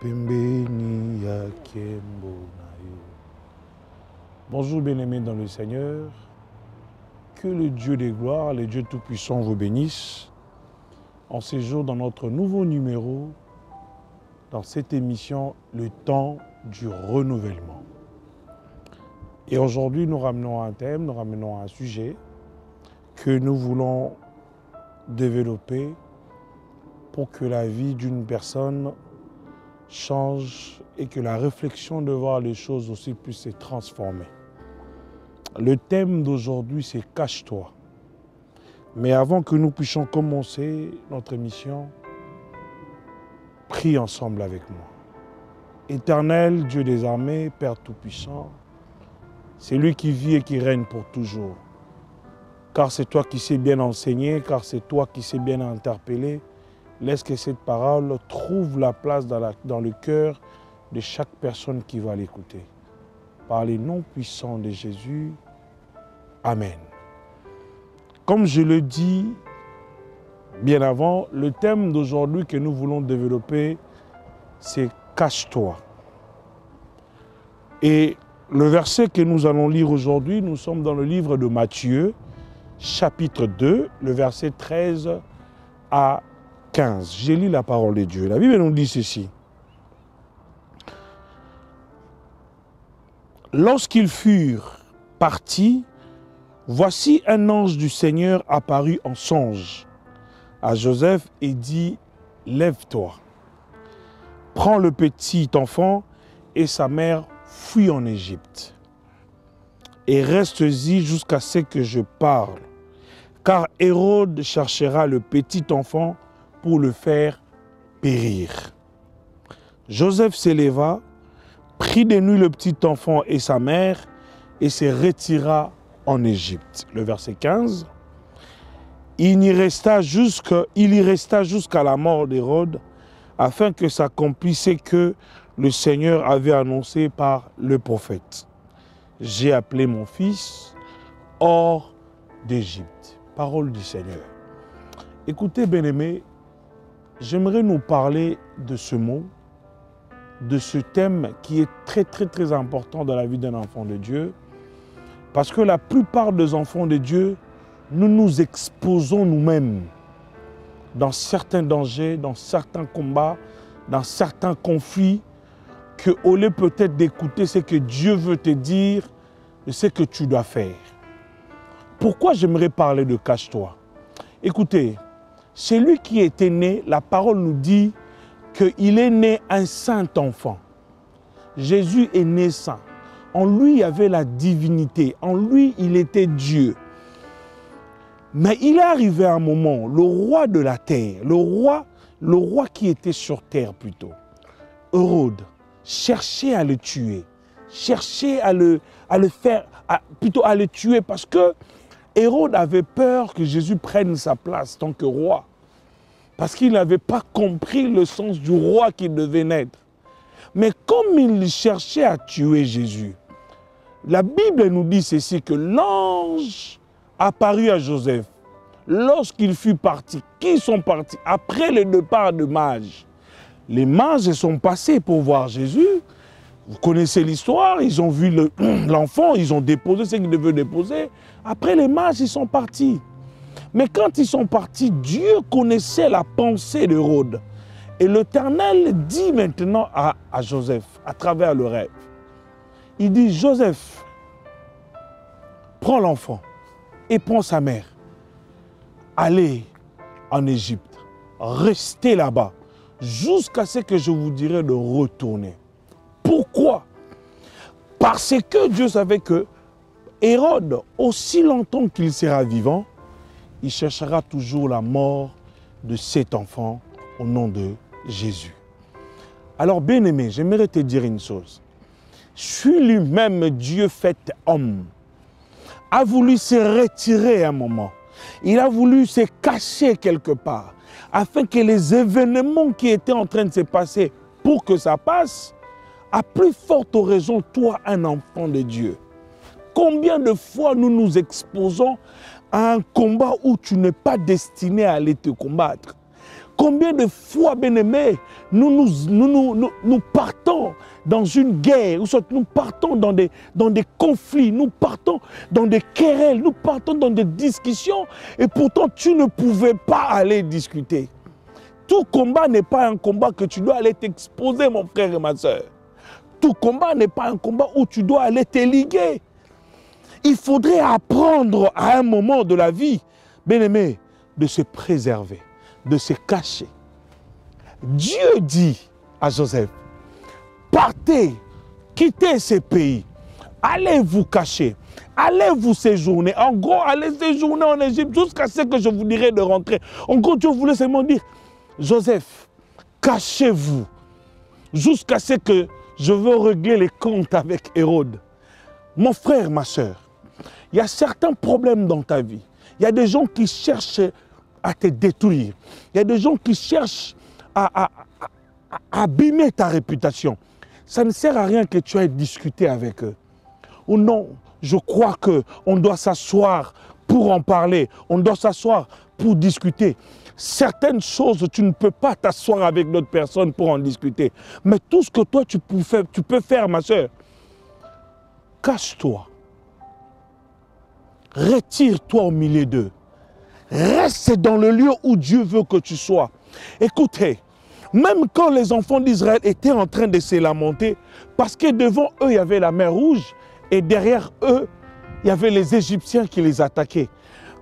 Pembeni ya Kembo na yo. Bonjour bien-aimés dans le Seigneur. Que le Dieu des gloires, le Dieu Tout-Puissant vous bénisse en ces jours dans notre nouveau numéro, dans cette émission, le temps du renouvellement. Et aujourd'hui, nous ramenons un thème, nous ramenons un sujet que nous voulons développer pour que la vie d'une personne change et que la réflexion de voir les choses aussi puisse se transformer. Le thème d'aujourd'hui, c'est « Cache-toi ». Mais avant que nous puissions commencer notre émission, prie ensemble avec moi. Éternel, Dieu des armées, Père Tout-Puissant, c'est lui qui vit et qui règne pour toujours. Car c'est toi qui sais bien enseigner, car c'est toi qui sais bien interpeller. Laisse que cette parole trouve la place dans le cœur de chaque personne qui va l'écouter. Par les noms puissants de Jésus. Amen. Comme je le dis bien avant, le thème d'aujourd'hui que nous voulons développer, c'est « Cache-toi ». Et le verset que nous allons lire aujourd'hui, nous sommes dans le livre de Matthieu, chapitre 2, le verset 13 à 15. J'ai lu la parole de Dieu. La Bible nous dit ceci. Lorsqu'ils furent partis, voici un ange du Seigneur apparut en songe à Joseph et dit « Lève-toi, prends le petit enfant et sa mère, fuis en Égypte et reste-y jusqu'à ce que je parle, car Hérode cherchera le petit enfant pour le faire périr. » Joseph s'éleva, prit de nuit le petit enfant et sa mère et se retira en Égypte. Le verset 15. Il y resta jusqu'à la mort d'Hérode, afin que s'accomplisse ce que le Seigneur avait annoncé par le prophète. J'ai appelé mon fils hors d'Égypte. Parole du Seigneur. Écoutez, bien-aimés, j'aimerais nous parler de ce mot, de ce thème qui est très important dans la vie d'un enfant de Dieu, parce que la plupart des enfants de Dieu, nous nous exposons nous-mêmes dans certains dangers, dans certains combats, dans certains conflits, qu'au lieu peut-être d'écouter ce que Dieu veut te dire et ce que tu dois faire. Pourquoi j'aimerais parler de cache-toi? Écoutez, celui qui était né, la parole nous dit qu'il est né un saint enfant. Jésus est né saint. En lui, il y avait la divinité. En lui, il était Dieu. Mais il est arrivé un moment, le roi de la terre, le roi qui était sur terre plutôt, Hérode, cherchait à le tuer. Cherchait à le tuer parce que Hérode avait peur que Jésus prenne sa place en tant que roi. Parce qu'il n'avait pas compris le sens du roi qui devait naître. Mais comme il cherchait à tuer Jésus, la Bible nous dit ceci, que l'ange apparut à Joseph lorsqu'il fut parti. Qui sont partis? Après le départ de mages. Les mages sont passés pour voir Jésus. Vous connaissez l'histoire, ils ont vu l'enfant, ils ont déposé ce qu'ils devaient déposer. Après les mages, ils sont partis. Mais quand ils sont partis, Dieu connaissait la pensée d'Hérode. Et l'Éternel dit maintenant à Joseph, à travers le rêve, il dit, Joseph, prends l'enfant et prends sa mère. Allez en Égypte, restez là-bas, jusqu'à ce que je vous dirai de retourner. Pourquoi? Parce que Dieu savait que Hérode, aussi longtemps qu'il sera vivant, il cherchera toujours la mort de cet enfant au nom de Jésus. Alors, bien-aimé, j'aimerais te dire une chose. Si lui-même, Dieu fait homme, a voulu se retirer un moment, il a voulu se cacher quelque part, afin que les événements qui étaient en train de se passer, pour que ça passe, à plus forte raison, toi, un enfant de Dieu. Combien de fois nous nous exposons à un combat où tu n'es pas destiné à aller te combattre? Combien de fois, bien-aimés, nous partons dans une guerre, ou soit nous partons dans des conflits, nous partons dans des querelles, nous partons dans des discussions, et pourtant tu ne pouvais pas aller discuter. Tout combat n'est pas un combat que tu dois aller t'exposer, mon frère et ma soeur. Tout combat n'est pas un combat où tu dois aller te liguer. Il faudrait apprendre à un moment de la vie, bien-aimé, de se préserver, de se cacher. Dieu dit à Joseph, partez, quittez ces pays, allez vous cacher, allez vous séjourner. En gros, allez séjourner en Égypte jusqu'à ce que je vous dirai de rentrer. En gros, Dieu voulait seulement dire, Joseph, cachez-vous jusqu'à ce que je veux régler les comptes avec Hérode. Mon frère, ma soeur, il y a certains problèmes dans ta vie. Il y a des gens qui cherchent à te détruire. Il y a des gens qui cherchent à abîmer ta réputation. Ça ne sert à rien que tu ailles discuter avec eux. Ou non, je crois qu'on doit s'asseoir pour en parler. On doit s'asseoir pour discuter. Certaines choses, tu ne peux pas t'asseoir avec d'autres personnes pour en discuter. Mais tout ce que toi, tu peux faire, ma soeur, cache-toi. Retire-toi au milieu d'eux. Reste dans le lieu où Dieu veut que tu sois. Écoutez, même quand les enfants d'Israël étaient en train de se lamenter, parce que devant eux, il y avait la mer Rouge, et derrière eux, il y avait les Égyptiens qui les attaquaient.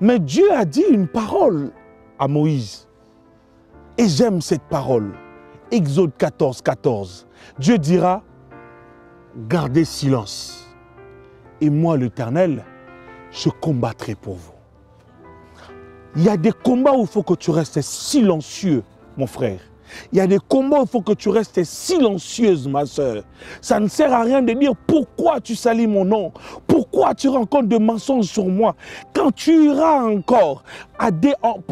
Mais Dieu a dit une parole à Moïse. Et j'aime cette parole. Exode 14, 14. Dieu dira, gardez silence. Et moi, l'Éternel, je combattrai pour vous. Il y a des combats où il faut que tu restes silencieux, mon frère. Il y a des combats où il faut que tu restes silencieuse, ma soeur. Ça ne sert à rien de dire pourquoi tu salis mon nom, pourquoi tu rencontres des mensonges sur moi. Quand tu iras encore,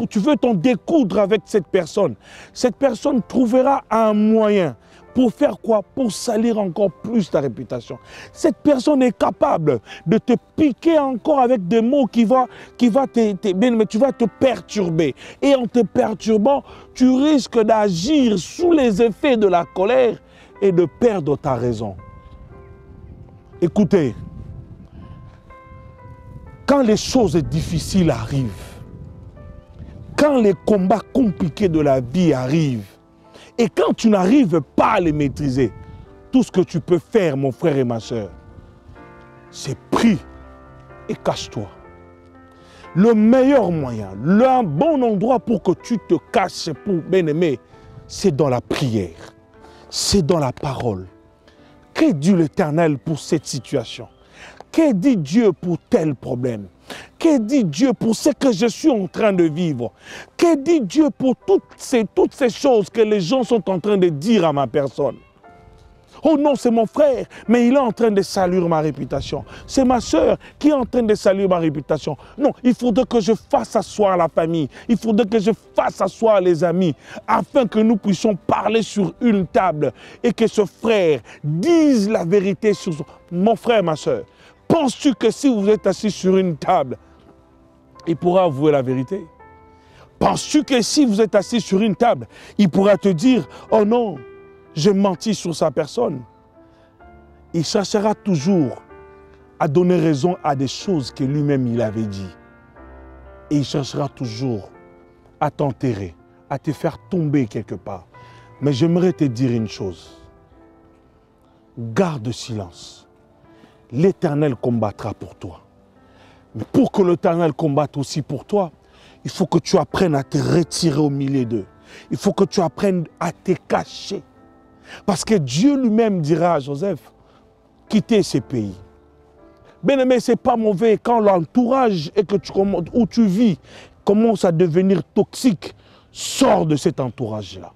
tu veux t'en découdre avec cette personne trouvera un moyen. Pour faire quoi? Pour salir encore plus ta réputation. Cette personne est capable de te piquer encore avec des mots qui va mais tu vas te perturber. Et en te perturbant, tu risques d'agir sous les effets de la colère et de perdre ta raison. Écoutez, quand les choses difficiles arrivent, quand les combats compliqués de la vie arrivent, et quand tu n'arrives pas à les maîtriser, tout ce que tu peux faire, mon frère et ma soeur, c'est prie et cache-toi. Le meilleur moyen, le bon endroit pour que tu te caches, pour bien-aimer, c'est dans la prière, c'est dans la parole. Que dit l'Éternel pour cette situation? Que dit Dieu pour tel problème? Que dit Dieu pour ce que je suis en train de vivre? Que dit Dieu pour toutes ces choses que les gens sont en train de dire à ma personne? Oh non, c'est mon frère, mais il est en train de salir ma réputation. C'est ma soeur qui est en train de salir ma réputation. Non, il faudrait que je fasse asseoir la famille. Il faudrait que je fasse asseoir les amis, afin que nous puissions parler sur une table et que ce frère dise la vérité sur son... Mon frère, ma soeur, penses-tu que si vous êtes assis sur une table, il pourra avouer la vérité? Penses-tu que si vous êtes assis sur une table, il pourra te dire, oh non, j'ai menti sur sa personne? Il cherchera toujours à donner raison à des choses que lui-même il avait dit. Et il cherchera toujours à t'enterrer, à te faire tomber quelque part. Mais j'aimerais te dire une chose. Garde silence. L'Éternel combattra pour toi. Mais pour que l'Éternel combatte aussi pour toi, il faut que tu apprennes à te retirer au milieu d'eux. Il faut que tu apprennes à te cacher. Parce que Dieu lui-même dira à Joseph, quittez ces pays. Bien-aimé, ce n'est pas mauvais quand l'entourage où tu vis commence à devenir toxique. Sors de cet entourage-là.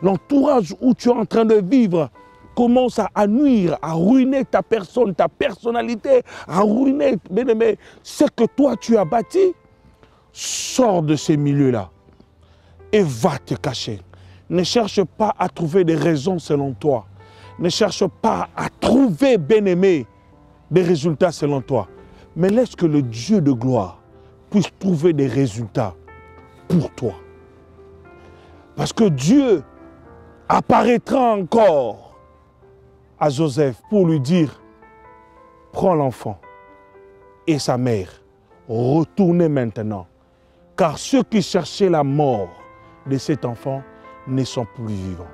L'entourage où tu es en train de vivre commence à nuire, à ruiner ta personne, ta personnalité, à ruiner, bien-aimé, ce que toi tu as bâti. Sors de ces milieux-là et va te cacher. Ne cherche pas à trouver des raisons selon toi. Ne cherche pas à trouver, bien-aimé, des résultats selon toi. Mais laisse que le Dieu de gloire puisse trouver des résultats pour toi. Parce que Dieu apparaîtra encore à Joseph pour lui dire, prends l'enfant et sa mère, retournez maintenant, car ceux qui cherchaient la mort de cet enfant ne sont plus vivants.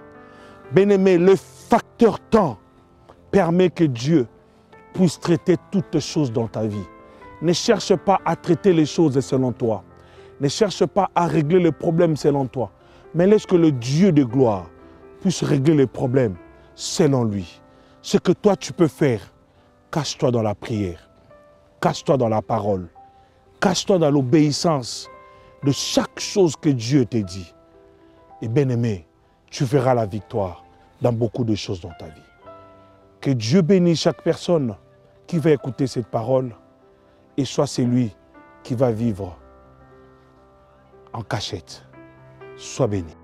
Bien-aimé, le facteur temps permet que Dieu puisse traiter toutes choses dans ta vie. Ne cherche pas à traiter les choses selon toi. Ne cherche pas à régler les problèmes selon toi. Mais laisse que le Dieu de gloire puisse régler les problèmes selon lui. Ce que toi tu peux faire, cache-toi dans la prière. Cache-toi dans la parole. Cache-toi dans l'obéissance de chaque chose que Dieu te dit. Et bien aimé, tu verras la victoire dans beaucoup de choses dans ta vie. Que Dieu bénisse chaque personne qui va écouter cette parole et soit celui qui va vivre en cachette. Sois béni.